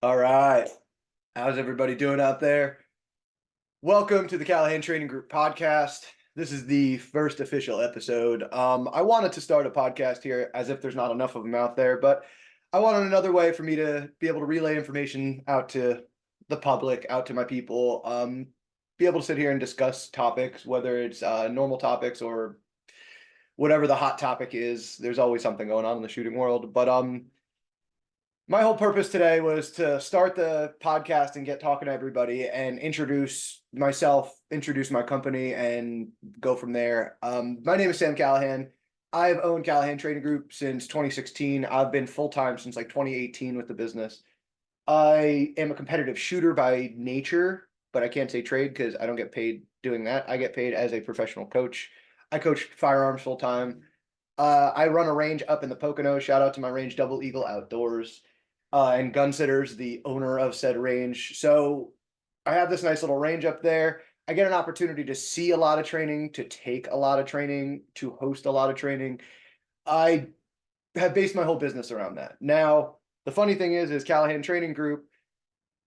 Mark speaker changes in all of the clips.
Speaker 1: All right. How's everybody doing out there? Welcome to the Callahan Training Group podcast. This is the first official episode. I wanted to start a podcast here as if there's not enough of them out there, but I wanted another way for me to be able to relay information out to the public, out to my people, be able to sit here and discuss topics, whether it's normal topics or whatever the hot topic is. There's always something going on in the shooting world, but my whole purpose today was to start the podcast and get talking to everybody and introduce myself, introduce my company, and go from there. My name is Sam Callahan. I've owned Callahan Training Group since 2016. I've been full-time since like 2018 with the business. I am a competitive shooter by nature, but I can't say trade because I don't get paid doing that. I get paid as a professional coach. I coach firearms full-time. I run a range up in the Poconos. Shout out to my range, Double Eagle Outdoors. And Gunsitters, the owner of said range. So I have this nice little range up there. I get an opportunity to see a lot of training, to take a lot of training, to host a lot of training. I have based my whole business around that. Now, the funny thing is Callahan Training Group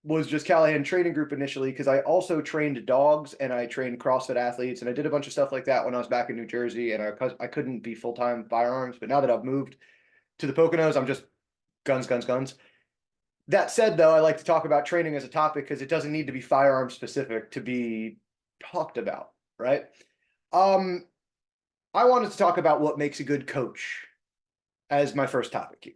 Speaker 1: was just Callahan Training Group initially because I also trained dogs and I trained CrossFit athletes and I did a bunch of stuff like that when I was back in New Jersey and I couldn't be full-time firearms. But now that I've moved to the Poconos, I'm just guns, guns, guns. That said, though, I like to talk about training as a topic because it doesn't need to be firearm specific to be talked about, right? I wanted to talk about what makes a good coach as my first topic here.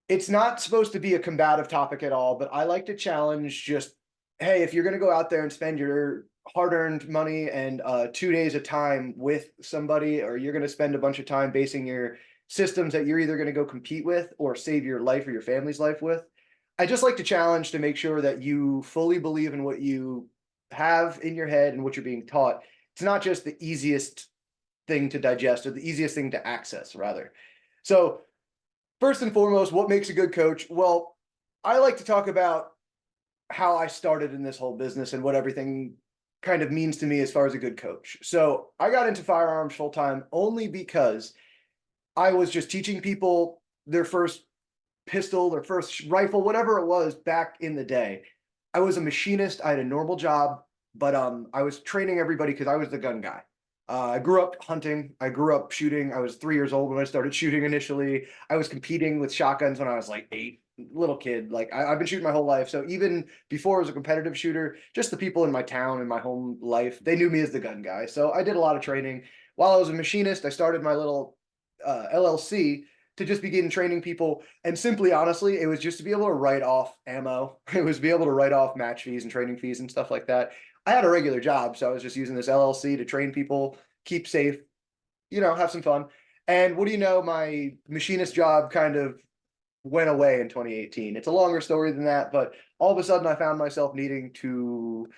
Speaker 1: It's not supposed to be a combative topic at all, but I like to challenge just, hey, if you're going to go out there and spend your hard-earned money and 2 days of time with somebody, or you're going to spend a bunch of time basing your systems that you're either going to go compete with or save your life or your family's life with, I just like to challenge to make sure that you fully believe in what you have in your head and what you're being taught. It's not just the easiest thing to digest or the easiest thing to access, rather. So first and foremost, what makes a good coach? Well, I like to talk about how I started in this whole business and what everything kind of means to me as far as a good coach. So I got into firearms full time only because I was just teaching people their first pistol or first rifle, whatever it was back in the day. I was a machinist. I had a normal job, but I was training everybody because I was the gun guy. I grew up hunting. I grew up shooting. I was 3 years old when I started shooting initially. I was competing with shotguns when I was like 8, little kid. Like I've been shooting my whole life. So even before I was a competitive shooter, just the people in my town and my home life, they knew me as the gun guy. So I did a lot of training. While I was a machinist, I started my little LLC to just begin training people. And simply, honestly, it was just to be able to write off ammo. It was to be able to write off match fees and training fees and stuff like that. I had a regular job, so I was just using this LLC to train people, keep safe, have some fun. And what do you know, my machinist job kind of went away in 2018. It's a longer story than that, but all of a sudden I found myself needing to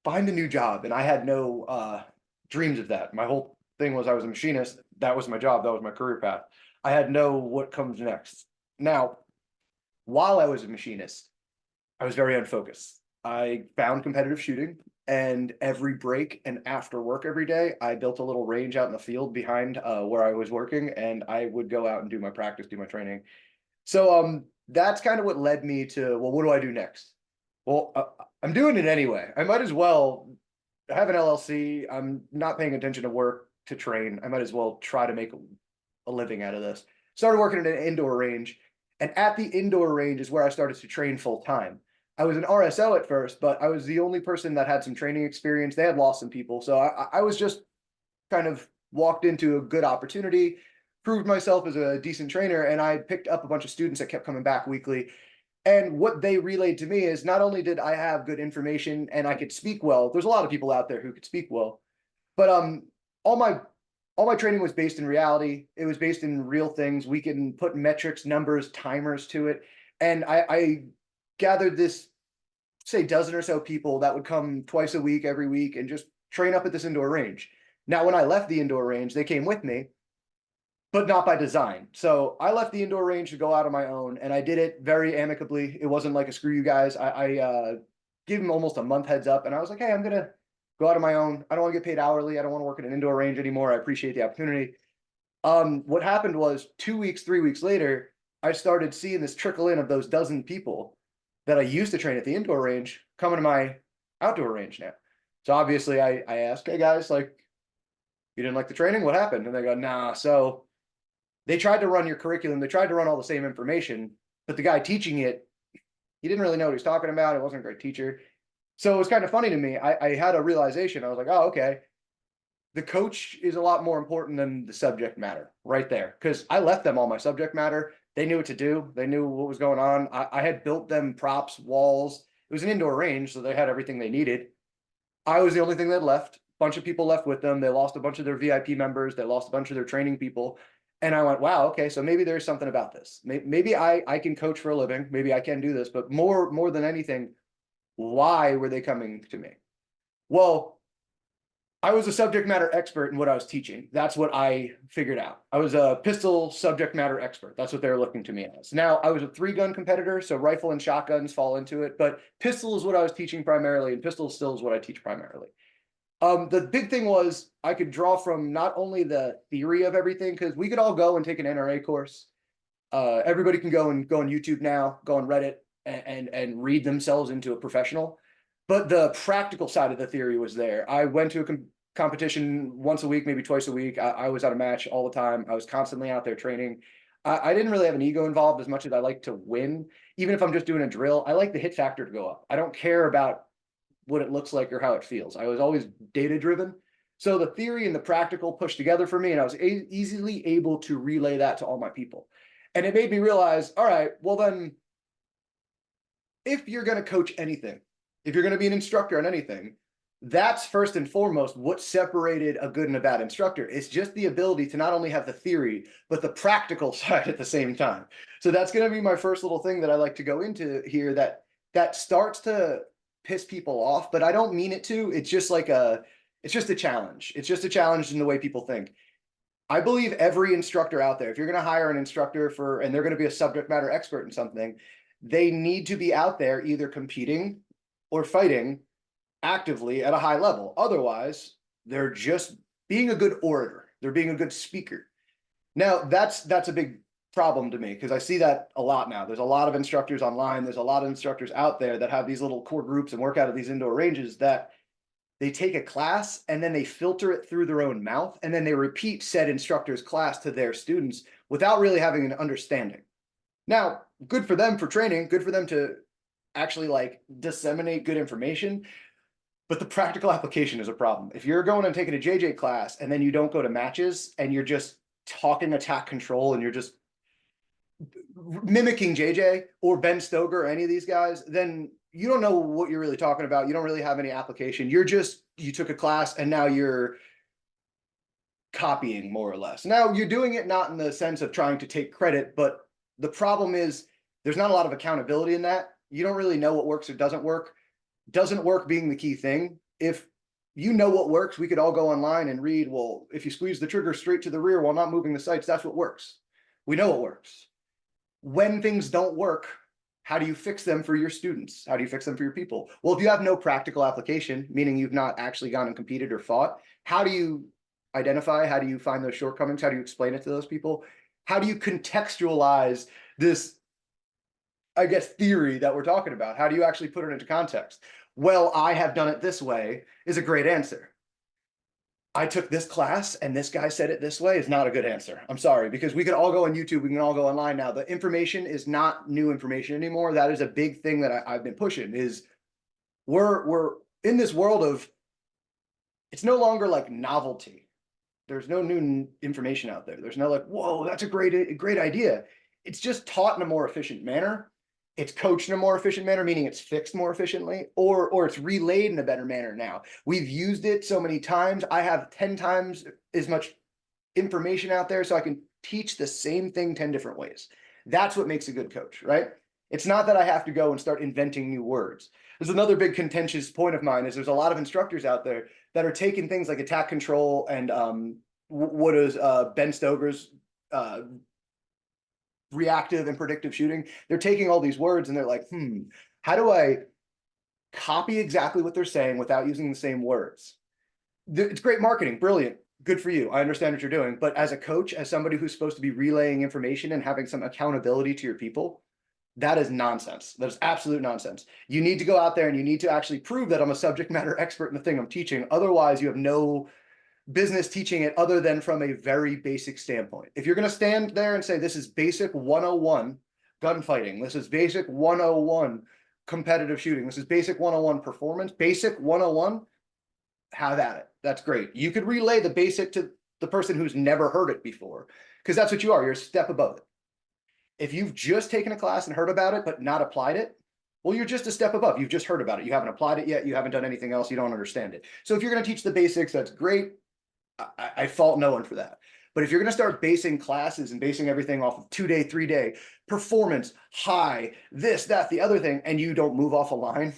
Speaker 1: find a new job, and I had no dreams of that. My whole thing was I was a machinist. That was my job. That was my career path. I had no what comes next. Now, while I was a machinist, I was very unfocused. I found competitive shooting, and every break and after work every day, I built a little range out in the field behind where I was working, and I would go out and do my practice, do my training. So that's kind of what led me to, well, what do I do next? Well, I'm doing it anyway. I might as well have an LLC. I'm not paying attention to work to train. I might as well try to make a living out of this. Started working at an indoor range, and at the indoor range is where I started to train full time. I was an RSO at first, but I was the only person that had some training experience. They had lost some people, so I was just kind of walked into a good opportunity, proved myself as a decent trainer, and I picked up a bunch of students that kept coming back weekly. And what they relayed to me is not only did I have good information and I could speak well, there's a lot of people out there who could speak well, but all my training was based in reality. It was based in real things. We can put metrics, numbers, timers to it. And I gathered this, say, dozen or so people that would come twice a week, every week, and just train up at this indoor range. Now, when I left the indoor range, they came with me, but not by design. So I left the indoor range to go out on my own, and I did it very amicably. It wasn't like a screw you guys. I gave them almost a month heads up, and I was like, hey, I'm going to go out on my own. I don't want to get paid hourly. I don't want to work at an indoor range anymore. I appreciate the opportunity. What happened was 2 weeks, 3 weeks later, I started seeing this trickle in of those dozen people that I used to train at the indoor range coming to my outdoor range now. So obviously I asked, hey guys, like, you didn't like the training? What happened? And they go, nah. So they tried to run your curriculum. They tried to run all the same information, but the guy teaching it, he didn't really know what he was talking about. It wasn't a great teacher. So it was kind of funny to me. I had a realization. I was like, oh, okay. The coach is a lot more important than the subject matter right there. Because I left them all my subject matter. They knew what to do. They knew what was going on. I had built them props, walls. It was an indoor range, so they had everything they needed. I was the only thing that left. A bunch of people left with them. They lost a bunch of their VIP members. They lost a bunch of their training people. And I went, wow, okay, so maybe there's something about this. Maybe I can coach for a living. Maybe I can do this. But more than anything, why were they coming to me? Well, I was a subject matter expert in what I was teaching. That's what I figured out. I was a pistol subject matter expert. That's what they were looking to me as. Now, I was a 3-gun competitor, so rifle and shotguns fall into it, but pistol is what I was teaching primarily, and pistol still is what I teach primarily. The big thing was I could draw from not only the theory of everything, because we could all go and take an NRA course. Everybody can go on YouTube now, go on Reddit, and read themselves into a professional. But the practical side of the theory was there. I went to a competition once a week, maybe twice a week. I was at a match all the time. I was constantly out there training. I didn't really have an ego involved as much as I like to win. Even if I'm just doing a drill, I like the hit factor to go up. I don't care about what it looks like or how it feels. I was always data driven. So the theory and the practical pushed together for me, and I was easily able to relay that to all my people. And it made me realize, all right, well then, if you're going to coach anything, if you're going to be an instructor on anything, that's first and foremost what separated a good and a bad instructor. It's just the ability to not only have the theory, but the practical side at the same time. So that's going to be my first little thing that I like to go into here that starts to piss people off, but I don't mean it to. It's just it's just a challenge. It's just a challenge in the way people think. I believe every instructor out there, if you're going to hire an instructor and they're going to be a subject matter expert in something, they need to be out there either competing or fighting actively at a high level. Otherwise, they're just being a good orator. They're being a good speaker. Now, that's a big problem to me because I see that a lot now. There's a lot of instructors online. There's a lot of instructors out there that have these little core groups and work out of these indoor ranges that they take a class and then they filter it through their own mouth and then they repeat said instructor's class to their students without really having an understanding. Now, good for them for training, good for them to actually like disseminate good information, but the practical application is a problem. If you're going and taking a JJ class and then you don't go to matches and you're just talking attack control and you're just mimicking JJ or Ben Stoker or any of these guys, then you don't know what you're really talking about. You don't really have any application. You took a class and now you're copying more or less. Now you're doing it not in the sense of trying to take credit, but the problem is there's not a lot of accountability in that. You don't really know what works or doesn't work. Doesn't work being the key thing. If you know what works, we could all go online and read, well, if you squeeze the trigger straight to the rear while not moving the sights, that's what works. We know what works. When things don't work, how do you fix them for your students? How do you fix them for your people? Well, if you have no practical application, meaning you've not actually gone and competed or fought, how do you identify? How do you find those shortcomings? How do you explain it to those people? How do you contextualize this, I guess, theory that we're talking about? How do you actually put it into context? Well, I have done it this way is a great answer. I took this class and this guy said it this way is not a good answer. I'm sorry, because we could all go on YouTube. We can all go online now. The information is not new information anymore. That is a big thing that I've been pushing is we're in this world of, it's no longer like novelty. There's no new information out there. There's no like, whoa, that's a great idea. It's just taught in a more efficient manner. It's coached in a more efficient manner, meaning it's fixed more efficiently, or it's relayed in a better manner now. We've used it so many times. I have 10 times as much information out there so I can teach the same thing 10 different ways. That's what makes a good coach, right? It's not that I have to go and start inventing new words. There's another big contentious point of mine is there's a lot of instructors out there that are taking things like attack control and what is Ben Stoker's reactive and predictive shooting. They're taking all these words and they're like, how do I copy exactly what they're saying without using the same words? It's great marketing, brilliant. good for you. I understand what you're doing. But as a coach, as somebody who's supposed to be relaying information and having some accountability to your people, that is nonsense. That is absolute nonsense. You need to go out there and you need to actually prove that I'm a subject matter expert in the thing I'm teaching. Otherwise, you have no business teaching it other than from a very basic standpoint. If you're going to stand there and say, this is basic 101 gunfighting, this is basic 101 competitive shooting, this is basic 101 performance, basic 101, have at it. That's great. You could relay the basic to the person who's never heard it before, because that's what you are. You're a step above it. If you've just taken a class and heard about it, but not applied it, well, you're just a step above. You've just heard about it. You haven't applied it yet. You haven't done anything else. You don't understand it. So if you're going to teach the basics, that's great. I fault no one for that. But if you're going to start basing classes and basing everything off of 2-day, 3-day performance, high, this, that, the other thing, and you don't move off a line,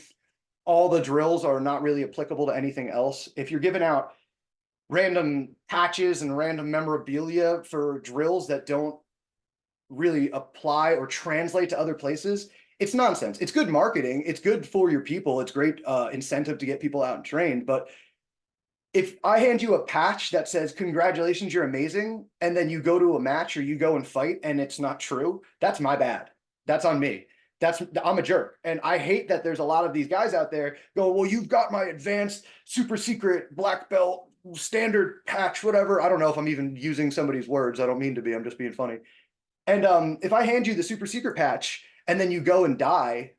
Speaker 1: all the drills are not really applicable to anything else. If you're giving out random patches and random memorabilia for drills that don't really apply or translate to other places, it's nonsense. It's good marketing. It's good for your people. It's great incentive to get people out and trained. But if I hand you a patch that says, congratulations, you're amazing, and then you go to a match or you go and fight and it's not true, that's my bad. That's on me. I'm a jerk. And I hate that there's a lot of these guys out there go, well, you've got my advanced super secret black belt standard patch, whatever. I don't know if I'm even using somebody's words. I don't mean to be, I'm just being funny. And if I hand you the super secret patch and then you go and die,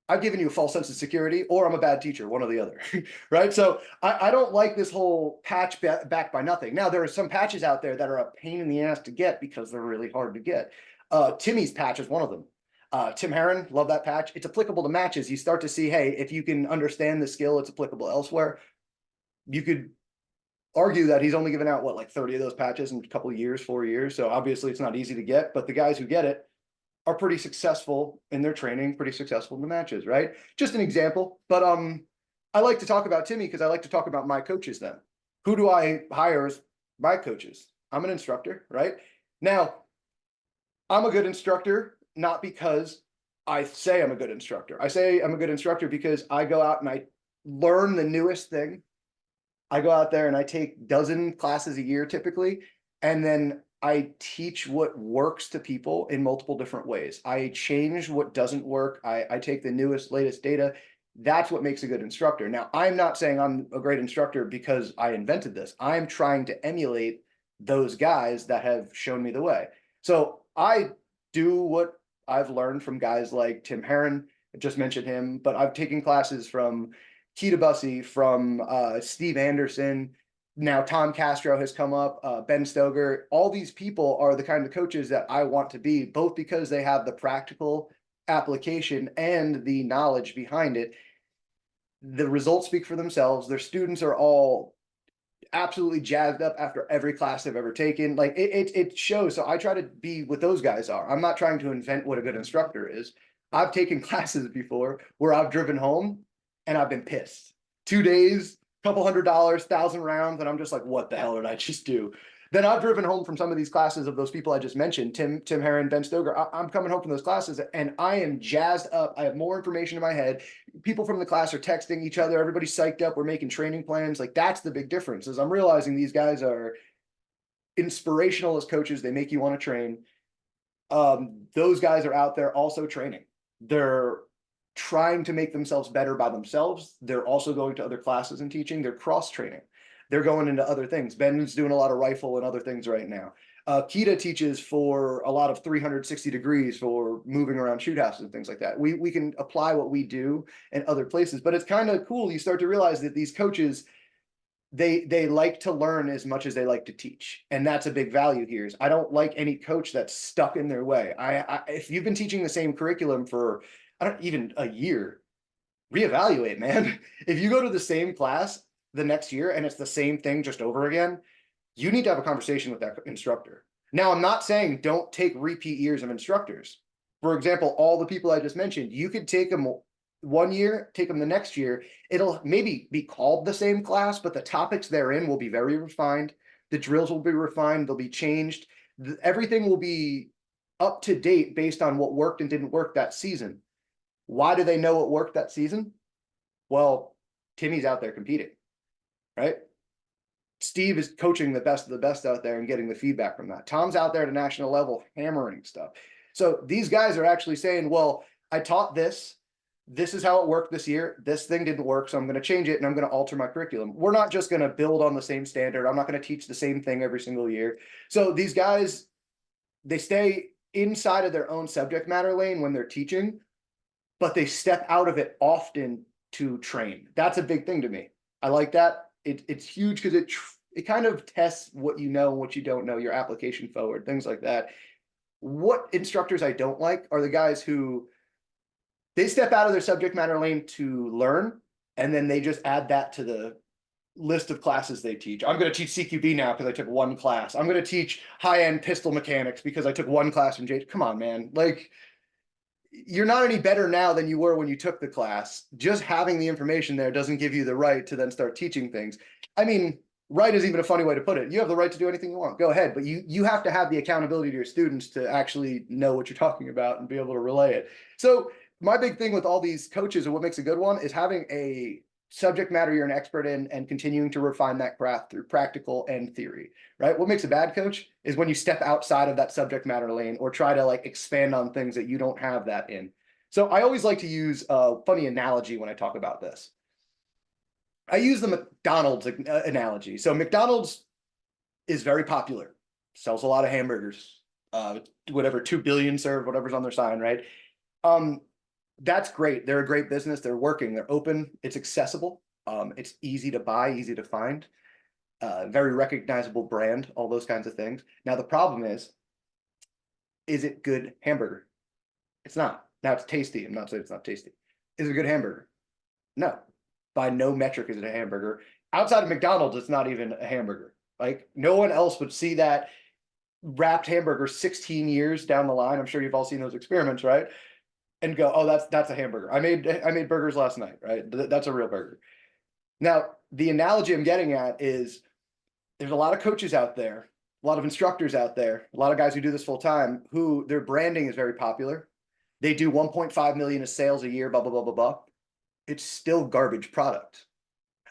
Speaker 1: I've given you a false sense of security, or I'm a bad teacher, one or the other, right? So I don't like this whole patch backed by nothing. Now, there are some patches out there that are a pain in the ass to get because they're really hard to get. Timmy's patch is one of them. Tim Herron, love that patch. It's applicable to matches. You start to see, hey, if you can understand the skill, it's applicable elsewhere. You could argue that he's only given out, what, like 30 of those patches in a couple of years, 4 years. So obviously it's not easy to get, but the guys who get it are pretty successful in their training, pretty successful in the matches, right? Just an example. But I like to talk about Timmy because I like to talk about my coaches then. Who do I hire as my coaches? I'm an instructor, right? Now, I'm a good instructor, not because I say I'm a good instructor. I say I'm a good instructor because I go out and I learn the newest thing. I go out there and I take dozen classes a year typically, and then I teach what works to people in multiple different ways. I change what doesn't work. I take the newest, latest data. That's what makes a good instructor. Now, I'm not saying I'm a great instructor because I invented this. I'm trying to emulate those guys that have shown me the way. So I do what I've learned from guys like Tim Herron, I just mentioned him, but I've taken classes from Keita Bussey, from Steve Anderson. Now Tom Castro has come up, Ben Stoger. All these people are the kind of coaches that I want to be, both because they have the practical application and the knowledge behind it. The results speak for themselves. Their students are all absolutely jazzed up after every class they've ever taken. Like it shows. So I try to be what those guys are. I'm not trying to invent what a good instructor is. I've taken classes before where I've driven home and I've been pissed. 2 days, couple $100, 1,000 rounds, and I'm just like, what the hell did I just do? Then I've driven home from some of these classes of those people I just mentioned, Tim Herron, Ben Stoger. I'm coming home from those classes and I am jazzed up. I have more information in my head. People from the class are texting each other. Everybody's psyched up. We're making training plans. Like that's the big difference is I'm realizing these guys are inspirational as coaches. They make you want to train. Those guys are out there also training. They're trying to make themselves better by themselves. They're also going to other classes and teaching. They're cross training. They're going into other things. Ben's doing a lot of rifle and other things right now. Keita teaches for a lot of 360 degrees for moving around shoot houses and things like that. We can apply what we do in other places, but it's kind of cool. You start to realize that these coaches, they like to learn as much as they like to teach. And that's a big value here is I don't like any coach that's stuck in their way. If you've been teaching the same curriculum for even a year, reevaluate, man. If you go to the same class the next year and it's the same thing just over again, you need to have a conversation with that instructor. Now, I'm not saying don't take repeat years of instructors. For example, all the people I just mentioned, you could take them 1 year, take them the next year. It'll maybe be called the same class, but the topics therein will be very refined. The drills will be refined. They'll be changed. Everything will be up to date based on what worked and didn't work that season. Why do they know what worked that season? Well, Timmy's out there competing, right? Steve is coaching the best of the best out there and getting the feedback from that. Tom's out there at a national level hammering stuff. So these guys are actually saying, well, I taught this. This is how it worked this year. This thing didn't work, so I'm going to change it and I'm going to alter my curriculum. We're not just going to build on the same standard. I'm not going to teach the same thing every single year. So these guys, they stay inside of their own subject matter lane when they're teaching, but they step out of it often to train. That's a big thing to me. I like that. It's huge because it kind of tests what you know, what you don't know, your application forward, things like that. What instructors I don't like are the guys who they step out of their subject matter lane to learn, and then they just add that to the list of classes they teach. I'm going to teach CQB now because I took one class. I'm going to teach high-end pistol mechanics because I took one class from J. Come on, man. Like, you're not any better now than you were when you took the class. Just having the information there doesn't give you the right to then start teaching things. I mean, right is even a funny way to put it. You have the right to do anything you want. Go ahead. But you have to have the accountability to your students to actually know what you're talking about and be able to relay it. So my big thing with all these coaches and what makes a good one is having a subject matter you're an expert in and continuing to refine that craft through practical and theory, right? What makes a bad coach is when you step outside of that subject matter lane or try to like expand on things that you don't have that in. So I always like to use a funny analogy when I talk about this. I use the McDonald's analogy. So McDonald's is very popular, sells a lot of hamburgers, whatever, 2 billion served, whatever's on their sign, right? That's great. They're a great business. They're working. They're open. It's accessible. It's easy to buy, easy to find. Very recognizable brand, all those kinds of things. Now, the problem is it good hamburger? It's not. Now, it's tasty. I'm not saying it's not tasty. Is it a good hamburger? No. By no metric is it a hamburger. Outside of McDonald's, it's not even a hamburger. Like, no one else would see that wrapped hamburger 16 years down the line. I'm sure you've all seen those experiments, right? And go, oh, that's a hamburger. I made burgers last night, right? That's a real burger. Now, the analogy I'm getting at is there's a lot of coaches out there, a lot of instructors out there, a lot of guys who do this full time, who their branding is very popular. They do 1.5 million of sales a year, blah, blah, blah, blah, blah. It's still garbage product.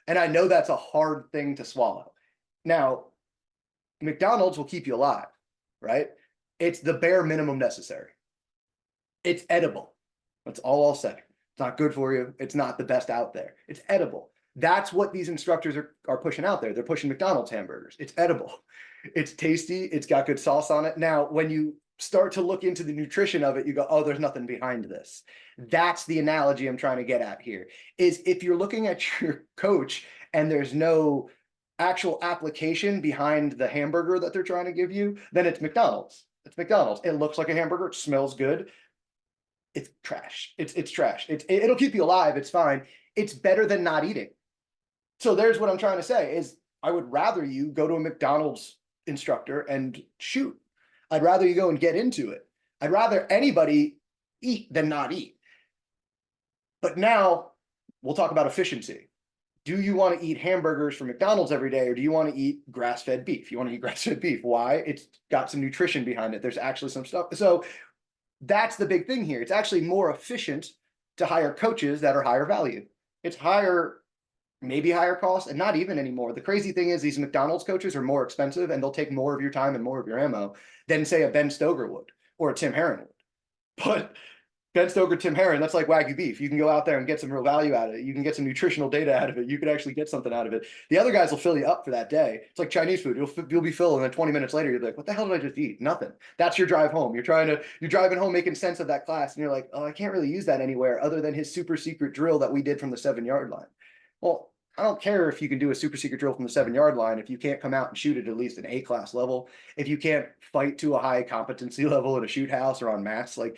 Speaker 1: And I know that's a hard thing to swallow. Now, McDonald's will keep you alive, right? It's the bare minimum necessary. It's edible. That's all I'll say. It's not good for you. It's not the best out there. It's edible. That's what these instructors are pushing out there. They're pushing McDonald's hamburgers. It's edible. It's tasty. It's got good sauce on it. Now, when you start to look into the nutrition of it, you go, oh, there's nothing behind this. That's the analogy I'm trying to get at here, is if you're looking at your coach and there's no actual application behind the hamburger that they're trying to give you, then it's McDonald's. It's McDonald's. It looks like a hamburger. It smells good. It's trash. It's trash. It'll keep you alive. It's fine. It's better than not eating. So there's what I'm trying to say is I would rather you go to a McDonald's instructor and shoot. I'd rather you go and get into it. I'd rather anybody eat than not eat. But now we'll talk about efficiency. Do you want to eat hamburgers from McDonald's every day, or do you want to eat grass-fed beef? You want to eat grass-fed beef. Why? It's got some nutrition behind it. There's actually some stuff. So that's the big thing here. It's actually more efficient to hire coaches that are higher value. It's higher, maybe higher cost, and not even anymore. The crazy thing is these McDonald's coaches are more expensive and they'll take more of your time and more of your ammo than say a Ben Stoker would or a Tim Herron would. But Ben Stoker, Tim Herron, that's like Wagyu beef. You can go out there and get some real value out of it. You can get some nutritional data out of it. You could actually get something out of it. The other guys will fill you up for that day. It's like Chinese food. You'll be filled, and then 20 minutes later, you'll be like, what the hell did I just eat? Nothing. That's your drive home. You're driving home making sense of that class, and you're like, oh, I can't really use that anywhere other than his super secret drill that we did from the 7-yard line. Well, I don't care if you can do a super secret drill from the 7-yard line if you can't come out and shoot at least an A-class level, if you can't fight to a high competency level at a shoot house or on mats. Like,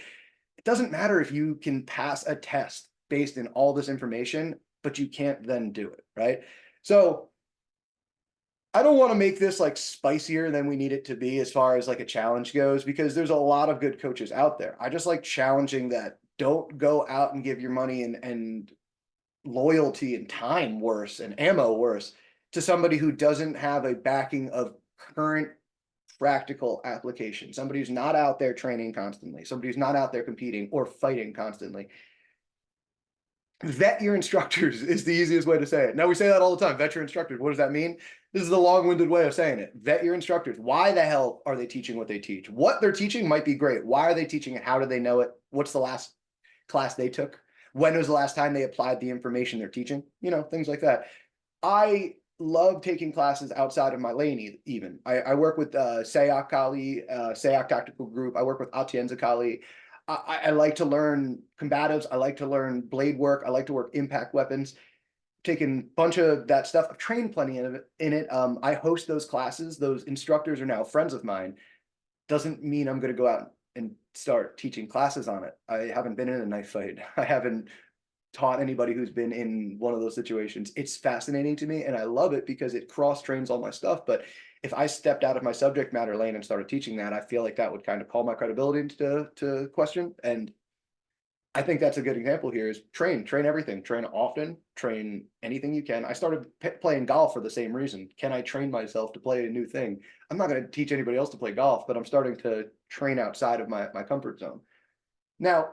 Speaker 1: it doesn't matter if you can pass a test based in all this information, but you can't then do it, right? So I don't want to make this like spicier than we need it to be as far as like a challenge goes, because there's a lot of good coaches out there. I just like challenging that. Don't go out and give your money and loyalty and time worse and ammo worse to somebody who doesn't have a backing of current practical application, somebody who's not out there training constantly, somebody who's not out there competing or fighting constantly. vet your instructors is the easiest way to say it. Now, we say that all the time, vet your instructors. What does that mean? This is the long-winded way of saying it. Vet your instructors. Why the hell are they teaching what they teach? What they're teaching might be great. Why are they teaching it? How do they know it? What's the last class they took? When was the last time they applied the information they're teaching? You know, things like that. I love taking classes outside of my lane even. I work with Sayak Kali, Sayak Tactical Group. I work with Atienza Kali. I like to learn combatives. I like to learn blade work. I like to work impact weapons. Taken a bunch of that stuff. I've trained plenty of it in it. I host those classes. Those instructors are now friends of mine. Doesn't mean I'm going to go out and start teaching classes on it. I haven't been in a knife fight. I haven't taught anybody who's been in one of those situations. It's fascinating to me, and I love it because it cross trains all my stuff. But if I stepped out of my subject matter lane and started teaching that, I feel like that would kind of call my credibility into question. And I think that's a good example here is train everything, train often, train anything you can. I started playing golf for the same reason. Can I train myself to play a new thing? I'm not going to teach anybody else to play golf, but I'm starting to train outside of my comfort zone. Now,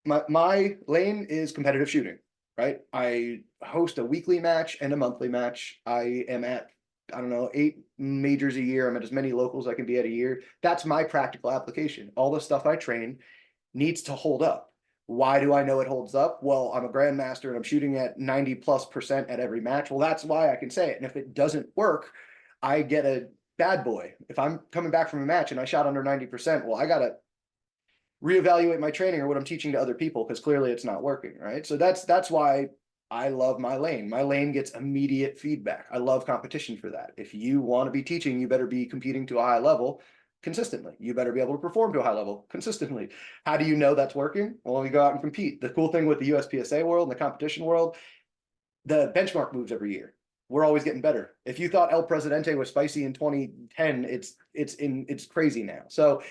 Speaker 1: my lane is competitive shooting, right? I host a weekly match and a monthly match. I am at, I don't know, 8 majors a year. I'm at as many locals I can be at a year. That's my practical application. All the stuff I train needs to hold up. Why do I know it holds up? Well, I'm a grandmaster and I'm shooting at 90+% at every match. Well, that's why I can say it. And if it doesn't work, I get a bad boy. If I'm coming back from a match and I shot under 90%, well, I got to reevaluate my training or what I'm teaching to other people because clearly it's not working, right? So that's why I love my lane. My lane gets immediate feedback. I love competition for that. If you want to be teaching, you better be competing to a high level consistently. You better be able to perform to a high level consistently. How do you know that's working? Well, you go out and compete. The cool thing with the USPSA world and the competition world, the benchmark moves every year. We're always getting better. If you thought El Presidente was spicy in 2010, it's crazy now. So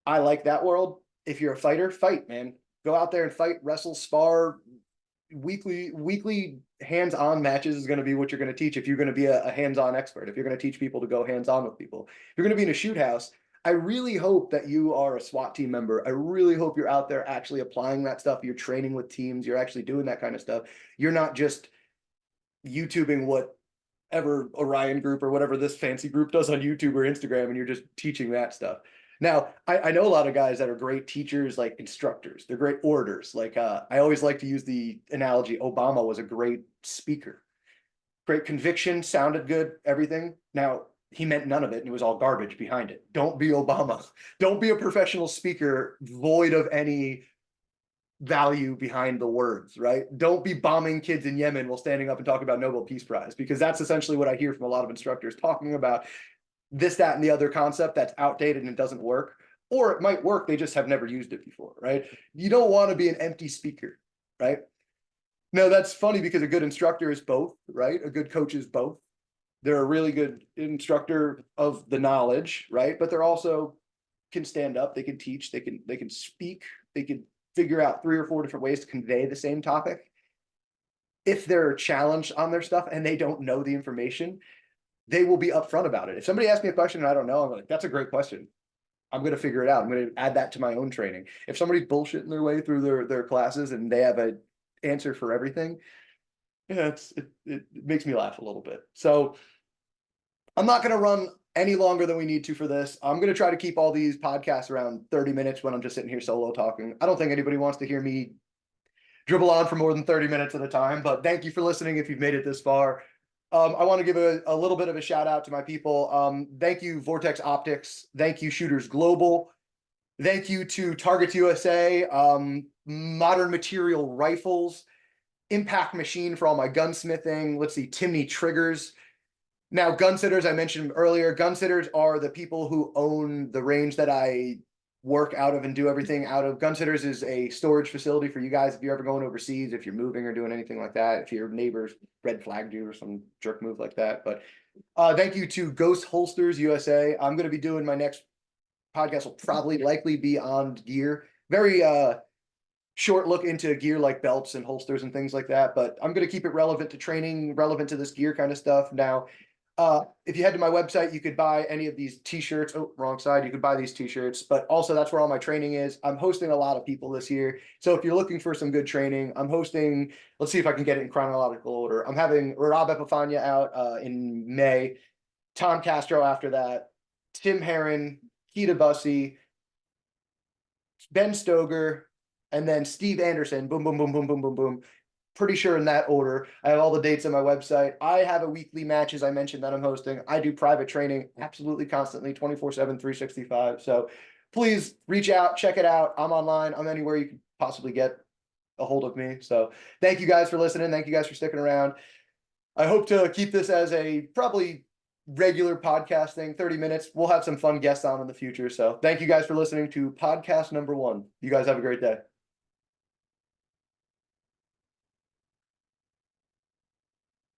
Speaker 1: I like that world. If you're a fighter, fight, man. Go out there and fight, wrestle, spar. Weekly hands-on matches is going to be what you're going to teach if you're going to be a hands-on expert. If you're going to teach people to go hands-on with people. If you're going to be in a shoot house, I really hope that you are a SWAT team member. I really hope you're out there actually applying that stuff. You're training with teams. You're actually doing that kind of stuff. You're not just YouTubing whatever Orion Group or whatever this fancy group does on YouTube or Instagram, and you're just teaching that stuff. Now, I know a lot of guys that are great teachers, like instructors. They're great orators. Like I always like to use the analogy, Obama was a great speaker. Great conviction, sounded good, everything. Now, he meant none of it, and it was all garbage behind it. Don't be Obama. Don't be a professional speaker void of any value behind the words, right? Don't be bombing kids in Yemen while standing up and talking about Nobel Peace Prize, because that's essentially what I hear from a lot of instructors talking about this, that, and the other concept that's outdated and it doesn't work, or it might work, they just have never used it before, right? You don't want to be an empty speaker, right? No, that's funny because a good instructor is both, right? A good coach is both. They're a really good instructor of the knowledge, right? But they're also can stand up, they can teach, they can speak, they can figure out 3 or 4 different ways to convey the same topic. If they're challenged on their stuff and they don't know the information, they will be upfront about it. If somebody asks me a question and I don't know, I'm like, that's a great question. I'm going to figure it out. I'm going to add that to my own training. If somebody's bullshitting their way through their classes and they have an answer for everything, yeah, it makes me laugh a little bit. So I'm not going to run any longer than we need to for this. I'm going to try to keep all these podcasts around 30 minutes when I'm just sitting here solo talking. I don't think anybody wants to hear me dribble on for more than 30 minutes at a time, but thank you for listening if you've made it this far. I want to give a little bit of a shout out to my people. Thank you, Vortex Optics. Thank you, Shooters Global. Thank you to Targets USA, Modern Material Rifles, Impact Machine for all my gunsmithing. Let's see, Timney Triggers. Now, gun-sitters, I mentioned earlier, gun-sitters are the people who own the range that I work out of and do everything out of. Gun-sitters is a storage facility for you guys if you're ever going overseas, if you're moving or doing anything like that, if your neighbors red flagged you or some jerk move like that. But thank you to Ghost Holsters USA. I'm going to be doing my next podcast will probably likely be on gear. Very short look into gear like belts and holsters and things like that, but I'm going to keep it relevant to training, relevant to this gear kind of stuff. Now, If you head to my website, you could buy any of these t-shirts. Oh, wrong side. You could buy these t-shirts, but also that's where all my training is. I'm hosting a lot of people this year. So if you're looking for some good training, I'm hosting, let's see if I can get it in chronological order. I'm having Rob Epifania out in May, Tom Castro after that, Tim Herron, Keita Bussey, Ben Stoger, and then Steve Anderson. Boom, boom, boom, boom, boom, boom, boom. Pretty sure in that order. I have all the dates on my website. I have a weekly match, as I mentioned, that I'm hosting. I do private training absolutely constantly, 24/7, 365. So please reach out, check it out. I'm online. I'm anywhere you can possibly get a hold of me. So thank you guys for listening. Thank you guys for sticking around. I hope to keep this as a probably regular podcast thing, 30 minutes. We'll have some fun guests on in the future. So thank you guys for listening to podcast number 1. You guys have a great day.